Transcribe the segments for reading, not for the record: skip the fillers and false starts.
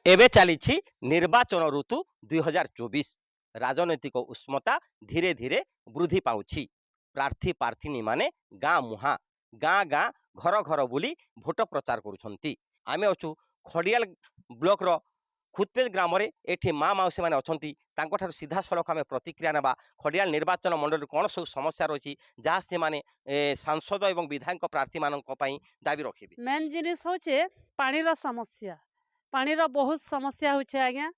एबे चली निर्वाचन ऋतु 2024 राजनैतिक उष्मता धीरे धीरे वृद्धि पाउछि। प्रार्थी प्रार्थिनी माने गाँ मुहा गाँ गाँ घर घर बुली भोट प्रचार करुछंती। आमे अछु खड़ियाल ब्लॉक रो खुदपेज ग्राम रे एठी माँ मौसी माने अछंती तांको ठार सीधा सड़क आमे प्रतिक्रिया नेबा। खड़ियाल निर्वाचन मंडल कोन सब समस्या रही जहाँ से माने सांसद एवं विधायक प्रार्थी मानक पई दाबी रखिबे। मेन जिनिस होचे पानी रो समस्या। पानी रो बहुत समस्या होचे आज्ञा।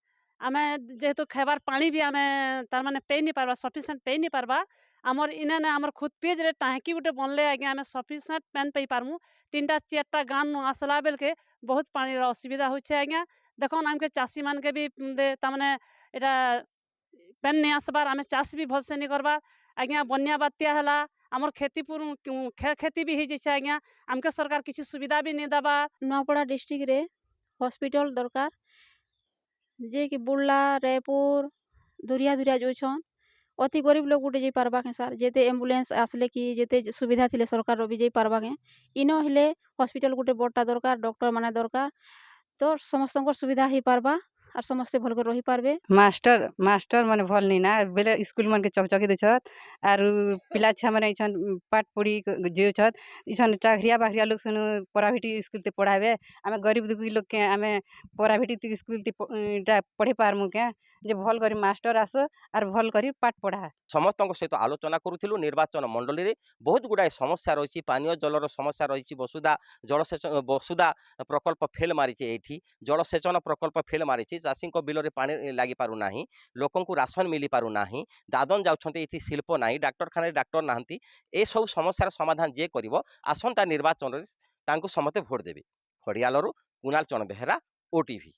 आमे जेहेतु खेबार पानी भी आमे तार माने पे नहीं पारबा, सफिशिएंट पे नहीं पारबा। हमर इने ने हमर खुद पेज रे टांकी गुटे बनले आज्ञा आमे सफिशिएंट पेन पे पारमु। तीनटा चारटा गान नु आसला बेल के बहुत पानी रो असुविधा होचे आज्ञा। देखोन हमके चासी मान के भी दे ता माने एटा पेन नहीं आसबार आमे चाष भी भल से नहीं करबा आज्ञा। बन्या बात्या हला हमर खेती खेती भी हो जाए आज्ञा। हमके सरकार किसी सुविधा भी नहीं दबा। नुआपड़ा डिस्ट्रिक्ट रे हॉस्पिटल दरकार जे कि बुर्ला रायपुर दुरिया दुरिया जो छन अति गरीब लोग गुटे जे पारबा के सर जेते एम्बुलेंस आसले कि जेते सुविधा थिले सरकार रो भी जे पारबा के इनो हेले हॉस्पिटल गुटे बड़टा दरकार डॉक्टर माने दरकार तो समस्त सुविधा ही पारबा और समस्त भल कर रही पारबे। मास्टर मास्टर माने भल नहीं ना बेले स्कूल मन के चकचकी देछत आर पिला छा माने इछन पाठ पढ़ी जे छत इछन चाकरिया बाकरिया लोग सन प्राइवेट स्कूल ते पढ़ावे। आमे गरीब दुखी लोग के आमे प्राइवेट स्कूल ते पढ़े पारमु के जे भल करी मास्टर आस आर भल करी पाठ पढ़ा। समस्त सहित आलोचना करूथिलु। निर्वाचन मंडली रे बहुत गुड़ाए समस्या रही। पानीय जलर समस्या रही। वसुधा प्रकल्प फेल मारी एठी जलसेचन प्रकल्प फेल मारी चाषी बिल पानी लगी पारु नाही। लोकंकु राशन मिली पारु नाही। दादन जाउछंती एठी शिल्प नाही। डाक्तरखाना डाक्तर नाहंती। ए सब समस्यार समाधान जे करिवो आसंता निर्वाचन रे तांको समते भोट देबे। खड़ियालरू कुणाल चरण बेहेरा, ओटीवी।